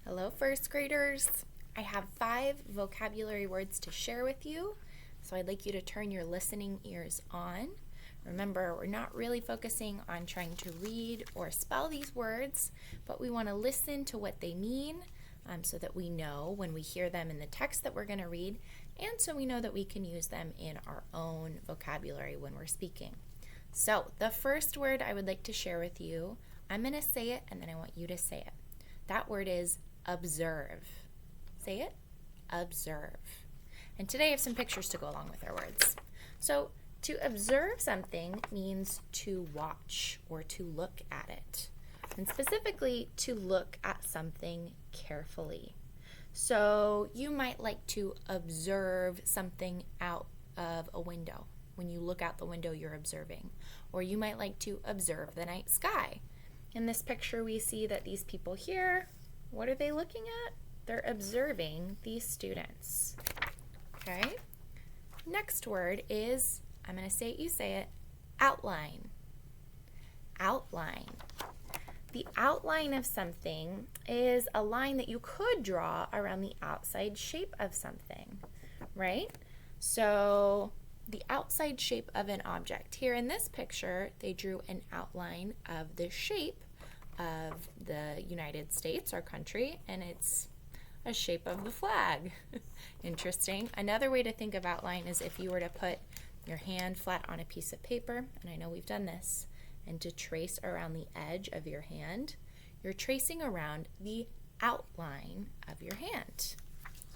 Hello, first graders. I have 5 vocabulary words to share with you, so I'd like you to turn your listening ears on. Remember, we're not really focusing on trying to read or spell these words, but we want to listen to what they mean so that we know when we hear them in the text that we're going to read, and so we know that we can use them in our own vocabulary when we're speaking. So, the first word I would like to share with you, I'm going to say it and then I want you to say it. That word is observe. Say it. Observe. And today I have some pictures to go along with our words. So to observe something means to watch or to look at it. And specifically to look at something carefully. So you might like to observe something out of a window. When you look out the window, you're observing. Or you might like to observe the night sky. In this picture, we see that these people here, what are they looking at? They're observing these students. Okay? Next word is, I'm going to say it, you say it, outline. Outline. The outline of something is a line that you could draw around the outside shape of something, right? So the outside shape of an object. Here in this picture, they drew an outline of the shape of the United States, our country, and it's a shape of the flag. Interesting. Another way to think of outline is if you were to put your hand flat on a piece of paper, and I know we've done this, and to trace around the edge of your hand, you're tracing around the outline of your hand.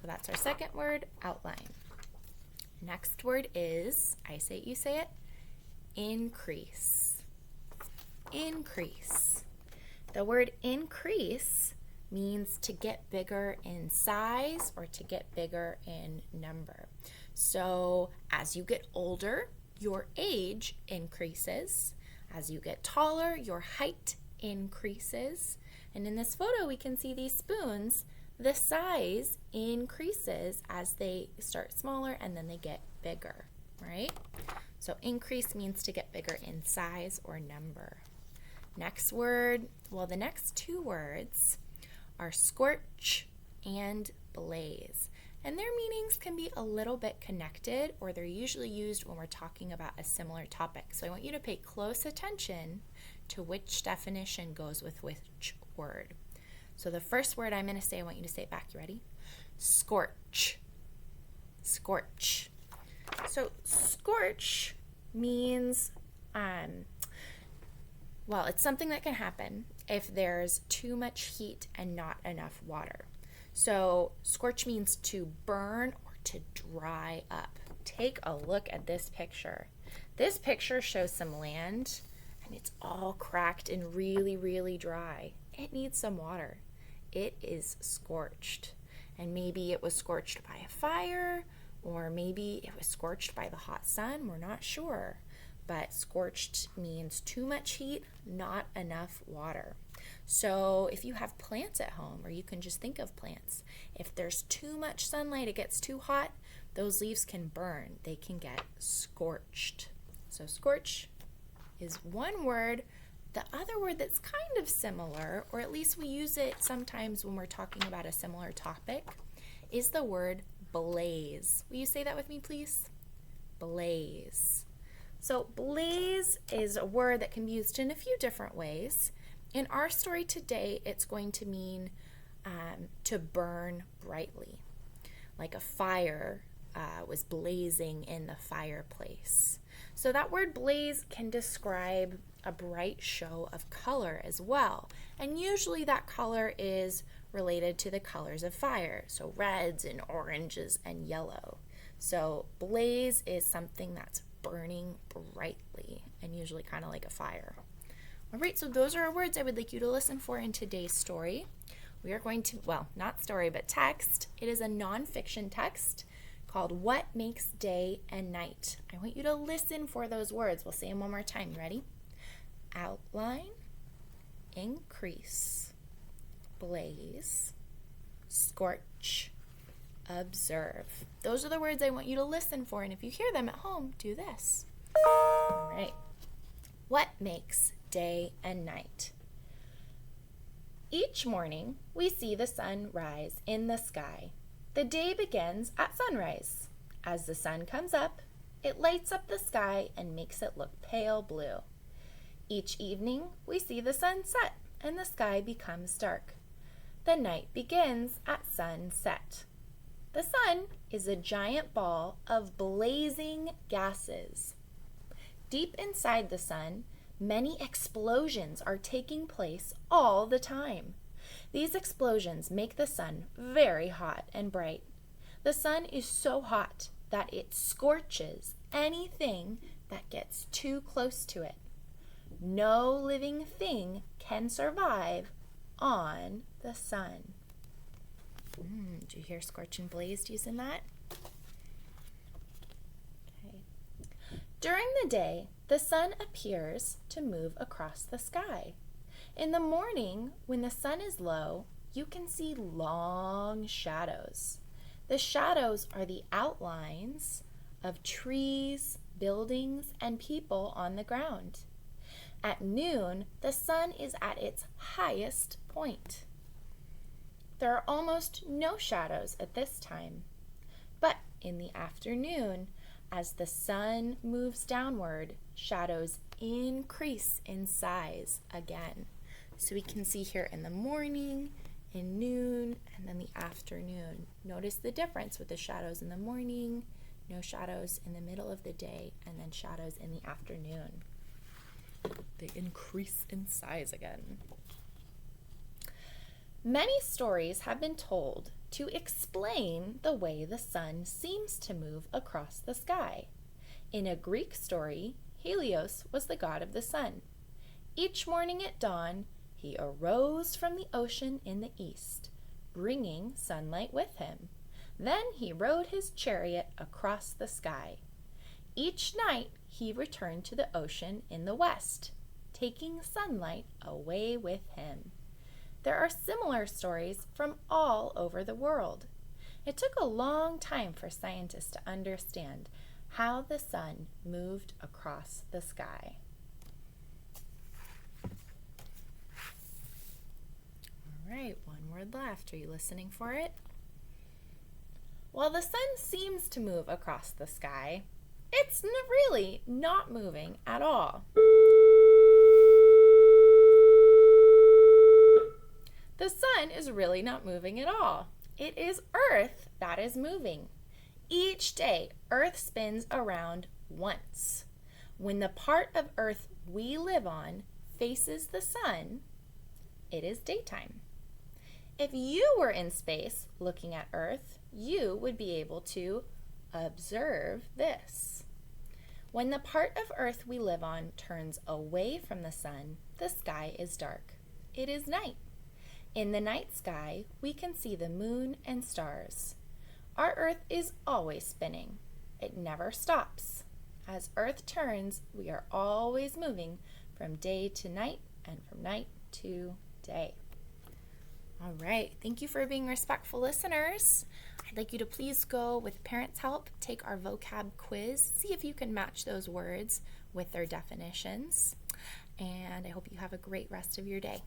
So that's our second word, outline. Next word is, I say it, you say it, increase. Increase. The word increase means to get bigger in size or to get bigger in number. So as you get older, your age increases. As you get taller, your height increases. And in this photo, we can see these spoons. The size increases as they start smaller and then they get bigger, right? So increase means to get bigger in size or number. Next word, well, the next 2 words are scorch and blaze. And their meanings can be a little bit connected, or they're usually used when we're talking about a similar topic. So I want you to pay close attention to which definition goes with which word. So the first word I'm going to say, I want you to say it back. You ready? Scorch. Scorch. So scorch means, well, it's something that can happen if there's too much heat and not enough water. So scorch means to burn or to dry up. Take a look at this picture. This picture shows some land and it's all cracked and really, really dry. It needs some water. It is scorched. And maybe it was scorched by a fire, or maybe it was scorched by the hot sun. We're not sure. But scorched means too much heat, not enough water. So if you have plants at home, or you can just think of plants, if there's too much sunlight, it gets too hot, those leaves can burn. They can get scorched. So scorch is one word. The other word that's kind of similar, or at least we use it sometimes when we're talking about a similar topic, is the word blaze. Will you say that with me, please? Blaze. So blaze is a word that can be used in a few different ways. In our story today, it's going to mean to burn brightly, like a fire was blazing in the fireplace. So that word blaze can describe a bright show of color as well. And usually that color is related to the colors of fire, so reds and oranges and yellow. So blaze is something that's burning brightly and usually kind of like a fire. All right, so those are our words I would like you to listen for in today's story. We are going to, well, not story, but text. It is a nonfiction text called What Makes Day and Night. I want you to listen for those words. We'll say them one more time. You ready? Outline, increase, blaze, scorch, observe. Those are the words I want you to listen for, and if you hear them at home, do this. All right. What makes day and night? Each morning, we see the sun rise in the sky. The day begins at sunrise. As the sun comes up, it lights up the sky and makes it look pale blue. Each evening, we see the sun set and the sky becomes dark. The night begins at sunset. The sun is a giant ball of blazing gases. Deep inside the sun, many explosions are taking place all the time. These explosions make the sun very hot and bright. The sun is so hot that it scorches anything that gets too close to it. No living thing can survive on the sun. Did you hear scorch and blazed using that? Okay. During the day, the sun appears to move across the sky. In the morning, when the sun is low, you can see long shadows. The shadows are the outlines of trees, buildings, and people on the ground. At noon, the sun is at its highest point. There are almost no shadows at this time. But in the afternoon, as the sun moves downward, shadows increase in size again. So we can see here in the morning, in noon, and then the afternoon. Notice the difference with the shadows in the morning, no shadows in the middle of the day, and then shadows in the afternoon. They increase in size again. Many stories have been told to explain the way the sun seems to move across the sky. In a Greek story, Helios was the god of the sun. Each morning at dawn, he arose from the ocean in the east, bringing sunlight with him. Then he rode his chariot across the sky. Each night, he returned to the ocean in the west, taking sunlight away with him. There are similar stories from all over the world. It took a long time for scientists to understand how the sun moved across the sky. All right, one word left. Are you listening for it? While the sun seems to move across the sky, it's really not moving at all. The sun is really not moving at all. It is Earth that is moving. Each day, Earth spins around once. When the part of Earth we live on faces the sun, it is daytime. If you were in space looking at Earth, you would be able to observe this. When the part of Earth we live on turns away from the sun, the sky is dark. It is night. In the night sky, we can see the moon and stars. Our Earth is always spinning. It never stops. As Earth turns, we are always moving from day to night and from night to day. All right, thank you for being respectful listeners. I'd like you to please go, with parents' help, take our vocab quiz, see if you can match those words with their definitions. And I hope you have a great rest of your day.